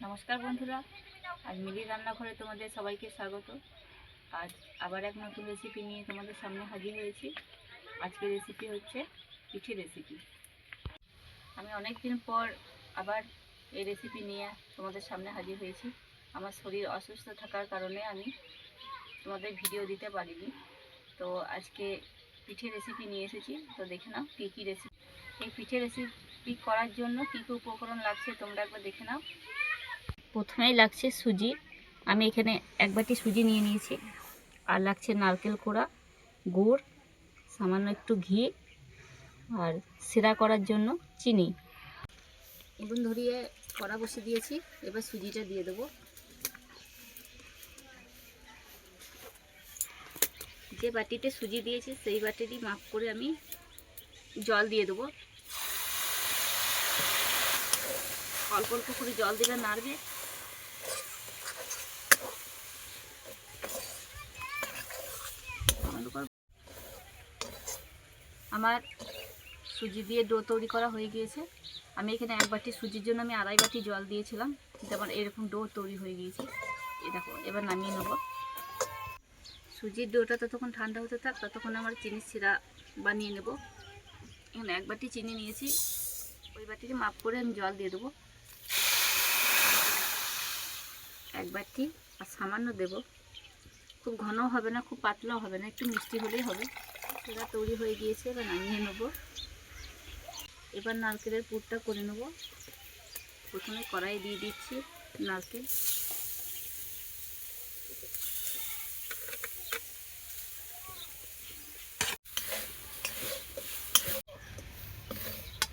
নমস্কার বন্ধুরা, আজ মিলির রান্নাঘরে তোমাদের সবাইকে স্বাগত। আজ আবার এক নতুন রেসিপি নিয়ে তোমাদের সামনে হাজির হয়েছি। আজকের রেসিপি হচ্ছে পিঠে রেসিপি। আমি অনেক দিন পর আবার এই রেসিপি নিয়ে তোমাদের সামনে হাজির হয়েছি। আমার শরীর অসুস্থ থাকার কারণে আমি তোমাদের ভিডিও দিতে পারিনি। তো আজকে পিঠে রেসিপি নিয়ে এসেছি। তো দেখে নাও কী কী রেসিপি। এই পিঠে রেসিপি করার জন্য কী কী উপকরণ লাগছে তোমরা একবার দেখে নাও। প্রথমেই লাগছে সুজি। আমি এখানে এক বাটি সুজি নিয়ে নিয়েছি। আর লাগছে নারকেল কোড়া, গুড়, সামান্য একটু ঘি আর সিরা করার জন্য চিনি। উনুন ধরিয়ে কড়া বসিয়ে দিয়েছি। এবার সুজিটা দিয়ে দেবো। যে বাটিতে সুজি দিয়েছি সেই বাটিরই মাপ করে আমি জল দিয়ে দেবো। অল্প অল্প করে জল দিলে নাড়বে। আমার সুজি দিয়ে ডো তৈরি করা হয়ে গিয়েছে। আমি এখানে এক বাটি সুজির জন্য আমি আড়াই বাটি জল দিয়েছিলাম, কিন্তু আমার এরকম ডো তৈরি হয়ে গিয়েছে। এই দেখো, এবার নামিয়ে নেব। সুজির ডোটা ততক্ষণ ঠান্ডা হতে থাক, ততক্ষণ আমার চিনি সিরা বানিয়ে নেব। এখানে এক বাটি চিনি নিয়েছি, ওই বাটিতে মাপ করে আমি জল দিয়ে দেবো। এক বাটি আর সামান্য দেব, খুব ঘনও হবে না, খুব পাতলাও হবে না, একটু মিষ্টি হলেই হবে। সেটা তৈরি হয়ে গিয়েছে, এবার নামিয়ে নেব। এবার নারকেলের পুরটা করে নেব। প্রথমে কড়াই দিয়ে দিচ্ছি নারকেল।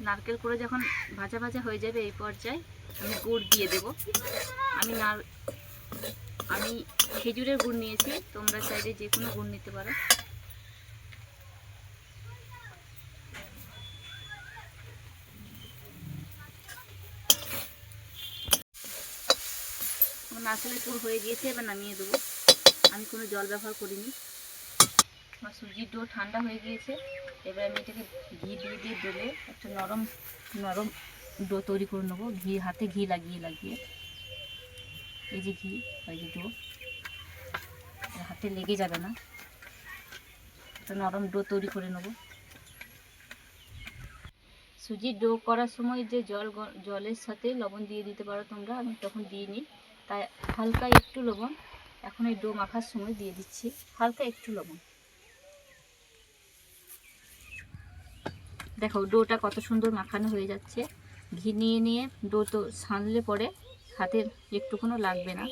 নারকেল করে যখন ভাজা ভাজা হয়ে যাবে এই পর্যায়ে আমি গুড় দিয়ে দেব। আমি খেজুরের গুড় নিয়েছি, তোমরা চাইলে যে কোনো গুড় নিতে পারো। নারকেলের পুর হয়ে গিয়েছে, এবার নামিয়ে দেবো। আমি কোনো জল ব্যবহার করিনি। আমার সুজির ডো ঠান্ডা হয়ে গিয়েছে। এবার আমি এটাকে ঘি দিয়ে দিয়ে দেবো। একটা নরম নরম ডো তৈরি করে নেবো। হাতে ঘি লাগিয়ে লাগিয়ে। এই যে ঘি, এই যে ডো, হাতে লেগে যাবে না। একটা নরম ডো তৈরি করে নেব। সুজির ডো করার সময় যে জলের সাথে লবণ দিয়ে দিতে পারো তোমরা, আমি তখন দিইনি, তাই হালকা একটু লবণ এখন এই ডো মাখার সময় দিয়ে দিচ্ছি। হালকা একটু লবণ। দেখো ডোটা কত সুন্দর মাখানো হয়ে যাচ্ছে। ঘি নিয়ে নিয়ে ডো তো সানলে পরে হাতের একটুকুনও লাগবে না।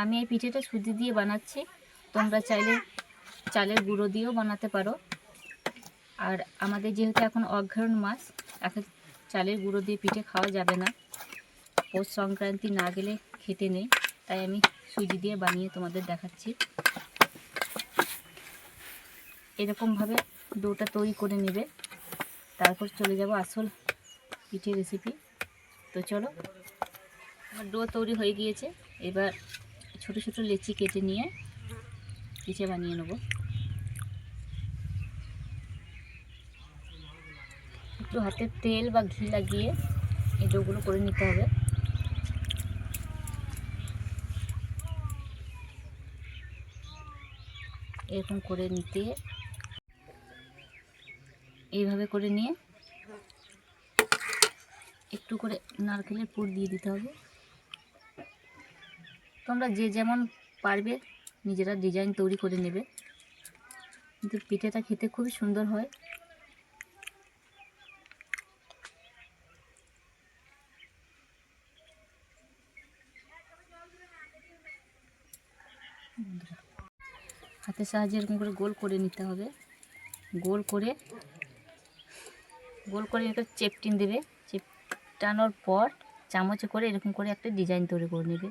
আমি এই পিঠেটা সুজি দিয়ে বানাচ্ছি, তোমরা চাইলে চালের গুঁড়ো দিয়েও বানাতে পারো। আর আমাদের যেহেতু এখন অঘ্রাণ মাস, এখন চালের গুঁড়ো দিয়ে পিঠে খাওয়া যাবে না, পৌষ সংক্রান্তি না গেলে খেতে নেই, তাই আমি সুজি দিয়ে বানিয়ে তোমাদের দেখাচ্ছি। এরকমভাবে ডোটা তৈরি করে নেবে, তারপর চলে যাব আসল পিঠে রেসিপি। তো চলো, আমার ডো তৈরি হয়ে গিয়েছে। এবার ছোট ছোট লেচি কেটে নিয়ে পিঠে বানিয়ে নেব। একটু হাতে তেল বা ঘি লাগিয়ে এই ডোগুলো করে নিতে হবে। এরকম করে নিতে, এইভাবে করে নিয়ে একটু করে নারকেলের পুর দিয়ে দিতে হবে। তোমরা যে যেমন পারবে নিজেরা ডিজাইন তৈরি করে নেবে, কিন্তু পিঠেটা খেতে খুবই সুন্দর হয়। হাতের সাহায্যে এরকম করে গোল করে নিতে হবে। গোল করে একটা চেপটিন দেবে। চেপটানোর পর চামচে করে এরকম করে একটা ডিজাইন তৈরি করে নেবে।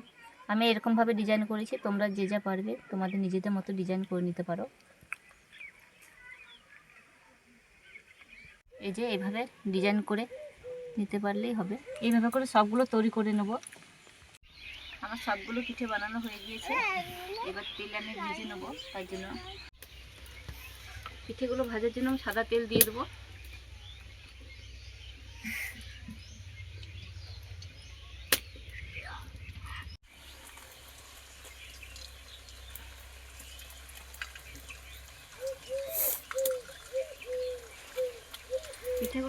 আমি এরকমভাবে ডিজাইন করেছি, তোমরা যে যা পারবে তোমাদের নিজেদের মতো ডিজাইন করে নিতে পারো। এই যে এভাবে ডিজাইন করে নিতে পারলেই হবে। এইভাবে করে সবগুলো তৈরি করে নেব। আমার সবগুলো পিঠে বানানো হয়ে গিয়েছে। এবার তেল আমি ভেজে নেবো। তাই জন্য পিঠেগুলো ভাজার জন্য আমি সাদা তেল দিয়ে দেবো।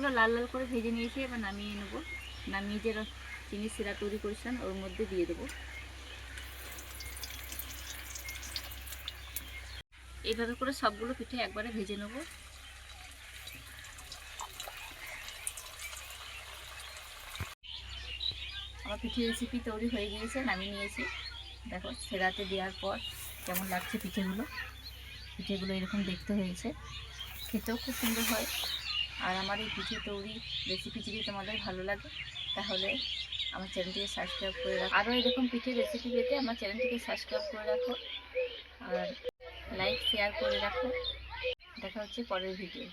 পিঠেগুলো লাল লাল করে ভেজে নিয়েছি, এবার নামিয়ে নেবো। নামিয়ে যে চিনির সিরা তৈরি করেছিলাম ওর মধ্যে দিয়ে দেবো। এইভাবে করে সবগুলো পিঠে একবারে ভেজে নেবো। আমার পিঠের রেসিপি তৈরি হয়ে গিয়েছে, নামিয়ে নিয়েছি। দেখো সেরাতে দেওয়ার পর কেমন লাগছে পিঠেগুলো। পিঠেগুলো এরকম দেখতে হয়েছে, খেতেও খুব সুন্দর হয়। আর আমার এই পিঠে তৈরি রেসিপি যদি তোমাদের ভালো লাগে তাহলে আমার চ্যানেলটিকে সাবস্ক্রাইব করে রাখো। আরও এরকম পিঠের রেসিপি পেতে আমার চ্যানেলটিকে সাবস্ক্রাইব করে রাখো আর লাইক শেয়ার করে রাখো। দেখা হচ্ছে পরের ভিডিও।